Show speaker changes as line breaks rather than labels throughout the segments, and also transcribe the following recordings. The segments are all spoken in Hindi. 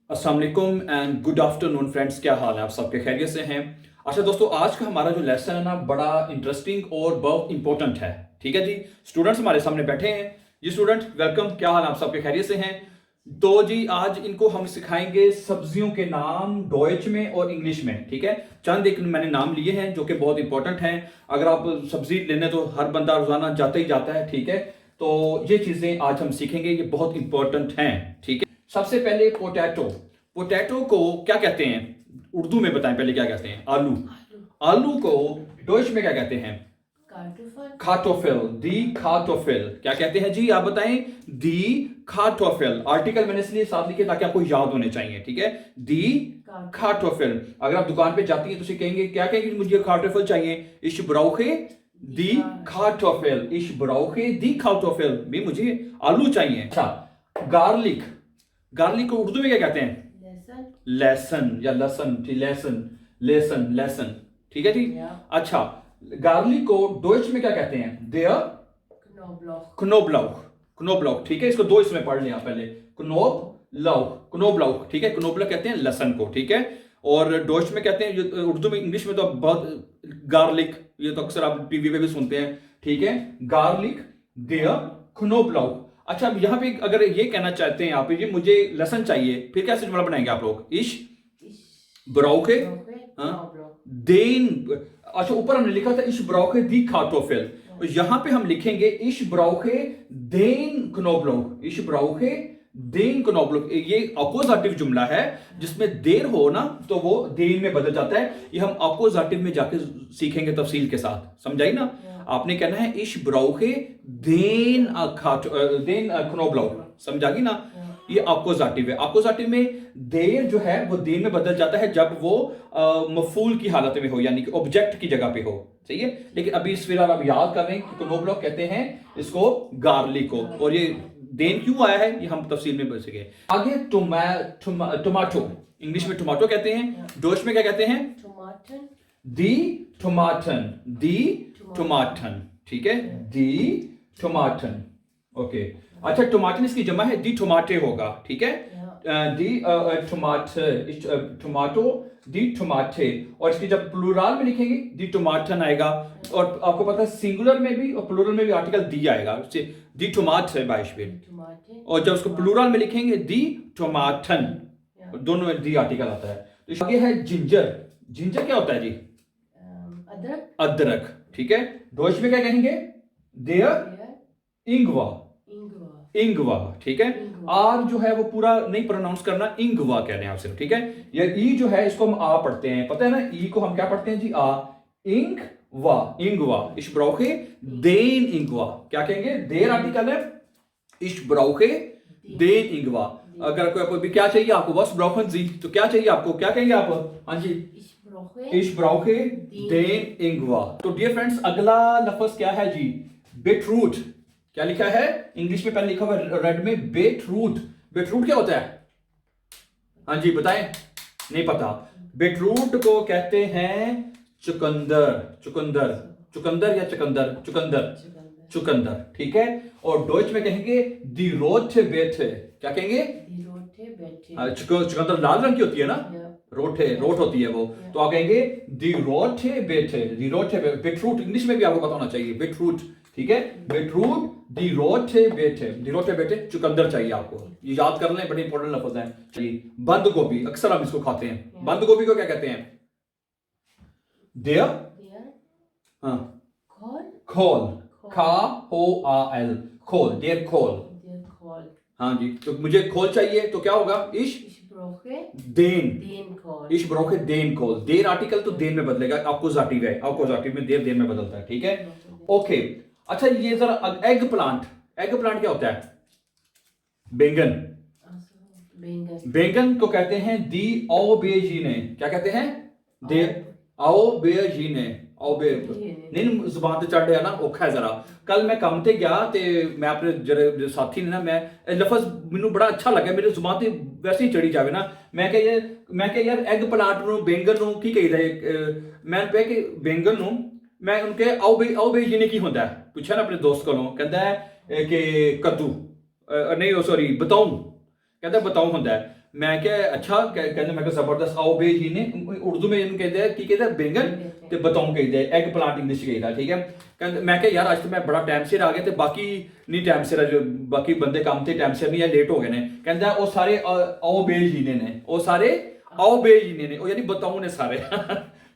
अस्सलाम वालेकुम एंड गुड आफ्टरनून फ्रेंड्स, क्या हाल है? आप सबके खैरियत से हैं? अच्छा दोस्तों, आज का हमारा जो लेसन है ना, बड़ा इंटरेस्टिंग और बहुत इंपॉर्टेंट है। ठीक है जी, स्टूडेंट्स हमारे सामने बैठे हैं। जी स्टूडेंट, वेलकम। क्या हाल है? आप सबके खैरियत से हैं? तो जी आज इनको हम सिखाएंगे सब्जियों के नाम डॉइच में और इंग्लिश में। ठीक है, चंद एक मैंने नाम लिए हैं जो कि बहुत इंपॉर्टेंट हैं। अगर आप सब्जी लेने तो हर बंदा रोजाना जाता ही जाता है। ठीक है, तो ये चीजें आज हम सीखेंगे, ये बहुत इंपॉर्टेंट हैं। ठीक है, सबसे पहले पोटैटो। पोटैटो को क्या कहते हैं उर्दू में? बताएं पहले, क्या कहते हैं? आलू। आलू को डोइच में क्या कहते हैं? खाटोफिल। दी खाटोफिल। क्या कहते हैं जी? आप बताएं। दी खाटोफिल। आर्टिकल मैंने इसलिए साथ लिखे ताकि आपको याद होने चाहिए। ठीक है, दी खाटोफिल। अगर आप दुकान पे जाती हैं तो उसे कहेंगे, क्या कहेंगे? मुझे खाटोफिल चाहिए। इश ब्राउखे दी खाटोफिल। इश ब्राउखे दी खाटोफिल। भी मुझे आलू चाहिए। अच्छा, गार्लिक। गार्लिक को उर्दू में क्या कहते हैं? लहसन या लसन। ठीक, लहसन, लहसन, लहसन। ठीक है जी। अच्छा, गार्लिक को डोइच में क्या कहते हैं? देयर क्नोब्लाउख। क्नोब्लाउख। ठीक है, इसको दो इसमें पढ़ लिया पहले। क्नोब्लाउख, क्नोब्लाउख। ठीक है, क्नोब्लाउख कहते हैं लसन को। ठीक है, और डोइच में कहते हैं, उर्दू में इंग्लिश में तो बहुत गार्लिक, ये तो अक्सर आप टीवी पे भी सुनते हैं। ठीक है, गार्लिक, देयर क्नोब्लाउख। अच्छा, अब यहाँ पे अगर ये कहना चाहते हैं आप, ये मुझे लहसन चाहिए, फिर कैसे जुमला बनाएंगे आप लोग? इश ब्राउखे देन। अच्छा, ऊपर हमने लिखा था इश ब्राउखे दी खाटोफिल, और यहां पे हम लिखेंगे इश ब्राउखे देन क्नोब्लोक। इश ब्राउखे देन क्नोब्लोक। ये अपोजिटिव जुमला है, जिसमें देर हो ना तो वो देन में बदल जाता है। ये हम अपोजिटिव में जाके सीखेंगे तफसील के साथ, समझाई ना? आपने कहना है इश ब्राउखे देन देन क्नोब्लोक। समझा गई ना? ये अपोजिटिव है। अपोजिटिव में देर जो है वो देन में बदल जाता है जब वो मफूल की हालत में हो, यानी कि ऑब्जेक्ट की जगह पे हो। सही है, लेकिन अभी इस फिलहाल आप याद कर रहे हैं कि क्नोब्लोक कहते हैं इसको गार्लिक को, और ये देन क्यों आया है ये हम तफसील में बच गए। आगे टोमाटो। इंग्लिश में टोमाटो कहते हैं, डोच में क्या कहते हैं? दी टोमाटन। दी टोमाटन। ठीक है, दी टोमाटन। ओके। अच्छा, टोमाटन इसकी जमा है, दी टोमाटे होगा। ठीक है, दी टोमाटर, टोमाटो, दी टोमाटे। और इसकी जब प्लूरल में लिखेंगे दी टोमाटन आएगा। और आपको पता है सिंगुलर में भी और प्लूरल में भी आर्टिकल दी आएगा, दी टोमाट है बाइश में। और जब उसको प्लूरल में लिखेंगे दी टोमाटन, दोनों में दी आर्टिकल आता है। तो आगे है जिंजर। जिंजर क्या होता है जी? अदरक। ठीक है, डोच में क्या कहेंगे? देयर इंगवा। इंगवा। ठीक है, आर जो है वो पूरा नहीं प्रोनाउंस करना, इंगवा कह रहे हैं आप सिर्फ। ठीक है, या ई जो है इसको हम आ पढ़ते हैं, पता है ना? ई को हम क्या पढ़ते हैं जी? आ। इंगवा। इंगवा। इश ब्राउखे देन इंगवा। क्या कहेंगे? देर आर्टिकल है, इश ब्राउखे देन इंगवा। अगर कोई भी क्या चाहिए आपको? बस ब्राउखन जी, तो क्या चाहिए आपको? क्या कहेंगे आप? हाँ जी, इश ब्राउखे देन इंगवा। तो डियर फ्रेंड्स, अगला लफ्ज क्या है जी? बीटरूट। क्या लिखा है इंग्लिश में? पहले लिखा हुआ रेड में बीटरूट। बीटरूट क्या होता है? हाँ जी बताएं। नहीं पता? बीटरूट को कहते हैं चुकंदर। चुकंदर, चुकंदर या चुकंदर? चुकंदर, चुकंदर। ठीक है, और डोइच में कहेंगे दी रोटे बेटे। क्या कहेंगे? चुकंदर लाल रंग की होती है ना, रोटे, रोट होती है वो, तो आप कहेंगे दी रोटे बेटे। दी रोटे बीटरूट इंग्लिश में भी आपको पता होना चाहिए, बीटरूट। ठीक है, बीटरूट दी रोटे बेटे। दी रोटे बेटे चुकंदर चाहिए आपको, ये याद कर लें, बड़े इंपॉर्टेंट लफ्ज है। चलिए, बंद गोभी, अक्सर हम इसको खाते हैं। बंद गोभी को क्या कहते हैं? देयर, हाँ, खोल। खा हो आ एल, खोल। देयर खोल। हाँ जी, तो मुझे खोल चाहिए तो क्या होगा? इश देन। इश ब्रोखे देन खोल। देर आर्टिकल तो देन में बदलेगा, अपोजिटिव है, अपोजिटिव में देर देर में बदलता है। ठीक है, ओके। अच्छा, ये जरा एग प्लांट। एग प्लांट क्या होता है? बैंगन। बैंगन को कहते हैं दी ऑबेजीने। क्या कहते हैं? दे ऑबेजीने। नहीं जुबान ते चढ़ रहा ना, औखा है जरा। कल मैं काम ते गया ते मैं अपने जो साथी ने ना, मैं लफज मैनू बड़ा अच्छा लगा, मेरे जुबान ते वैसे ही चढ़ी जावे ना। मैं क्या यार एग प्लांट नु बैंगन नु की कही दे? मैं पे कि बैंगन नु मैं उनके आओ बेजीने की होंदा है पूछा ना अपने दोस्त को, कहता है कि कद्दू नहीं, सॉरी बताऊं। कहता बताऊं होंदा है। मैं क्या अच्छा कहते मैं जबरदस्त आओ बे जी ने उर्दू में इन्होंने कहते हैं की कहते हैं बैंगन ते बताऊं कहते हैं एग प्लांट इंग्लिश कहता ठीक है कहते मैं क्या यार आज तो मैं बड़ा टाइम सिर आ गया ते बाकी नहीं टाइम सिर जो बाकी बंदे काम ते टाइम सिर नहीं है लेट हो गए ने कहता वो सारे आओ बे जी ने वो सारे आओ बे जी ने यानी बताऊं ने सारे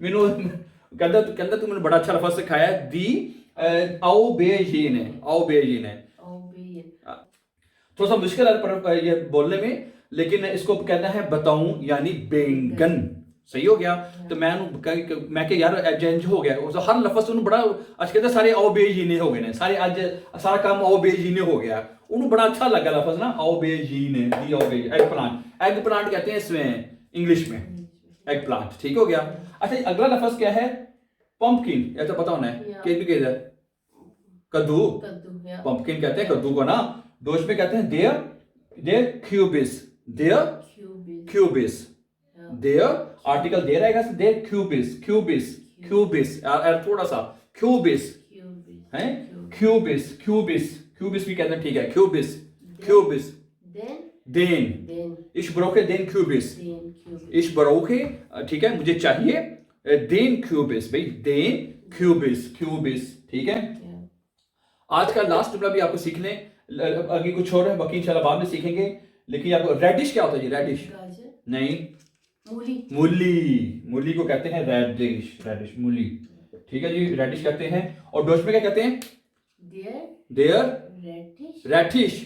मैनू कहता तू मैंने बड़ा अच्छा लफ्ज सिखाया दी आओ बे जी ने थोड़ा सा मुश्किल है पर ये बोलने में लेकिन इसको कहना है बताऊं यानी बैंगन सही हो गया तो मैं के यार चेंज हो गया उस हर लफ्ज उन्होंने बड़ा आज कहते सारे आओ बेजीने हो गए ने सारे आज सारा काम आओ बेजीने हो गया उन्होंने बड़ा अच्छा लगा लफ्ज ना आओ बेजीने दी आओ बेजी एग प्लांट कहते हैं इसमें इंग्लिश में एग प्लांट ठीक हो गया अच्छा अगला लफ्ज क्या है पंपकिन ये तो पता होना है कि भी कहते हैं कद्दू पंपकिन कहते हैं कद्दू को ना डोच में कहते हैं देयर क्यूबिस देयर आर्टिकल दे रहेगा देयर क्यूबिस थोड़ा सा क्यूबिस है क्यूबिस भी कहते हैं ठीक है क्यूबिस देन इश ब्रोके देन क्यूबिस ठीक है मुझे चाहिए देन क्यूबिस भाई देन क्यूबिस ठीक है आज का लास्ट जुमला भी आपको सीखने आगे कुछ और है बाकी इंशाल्लाह बाद में सीखेंगे लेकिन आपको रेडिश क्या होता है जी रेडिश नहीं मूली को कहते हैं रेडिश मूली ठीक है जी रेडिश कहते हैं और डोच में क्या कहते हैं देयर रेटिश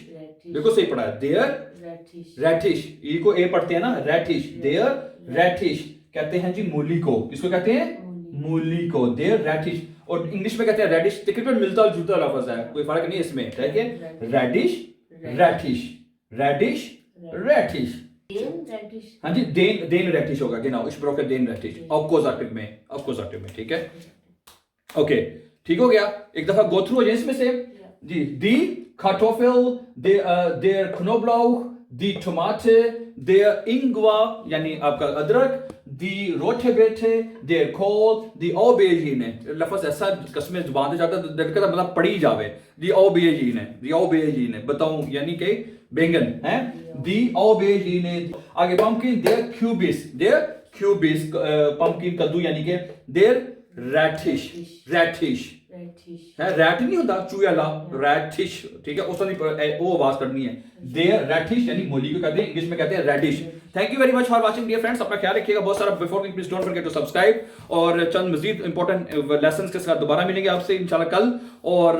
देखो सही पढ़ा है देयर रेटिश ई को ए पढ़ते हैं ना रेटिश देयर रेटिश कहते हैं जी मूली को किसको कहते हैं मूली को देयर रेटिश और इंग्लिश में कहते हैं रेडिश तकरीबन मिलता जुलता लफ्ज है कोई फर्क नहीं इसमें ठीक है रेडिश हाँ जी देन रेटिश होगा genau ich brauche den Rettich Akkusativ में ठीक है ओके ठीक हो गया एक दफा गो थ्रू हो जाए इसमें से जी दी Kartoffel der Knoblauch दी Tomate der Ingwer यानी आपका अदरक दी रोटे बेटे देर कोल दी Aubergine लफ्ज ऐसा कसम जुबान से जाता है मतलब पढ़ी जावे दी Aubergine बताऊं यानी कि बैंगन है दी Aubergine आगे पंपकिन देर क्यूबिस पंपकिन कद्दू यानी कि देर रेटिश है रैट नहीं होता चूयाला रैटिश ठीक है उसका नहीं वो आवाज करनी है देयर रेटिश यानी मूली को कहते हैं इंग्लिश में कहते हैं radish thank you very much for watching dear friends अपना ख्याल रखिएगा बहुत सारा before please don't forget to subscribe और चंद मजीद इंपॉर्टेंट लेसन्स के साथ दोबारा मिलेंगे आपसे इंशाल्लाह कल और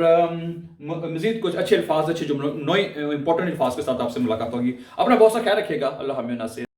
मजीद कुछ अच्छे अल्फाज अच्छे जुमलों नए इंपॉर्टेंट अल्फाज के साथ आपसे मुलाकात होगी अपना बहुत सा ख्याल रखिएगा अल्लाह हमें नासिर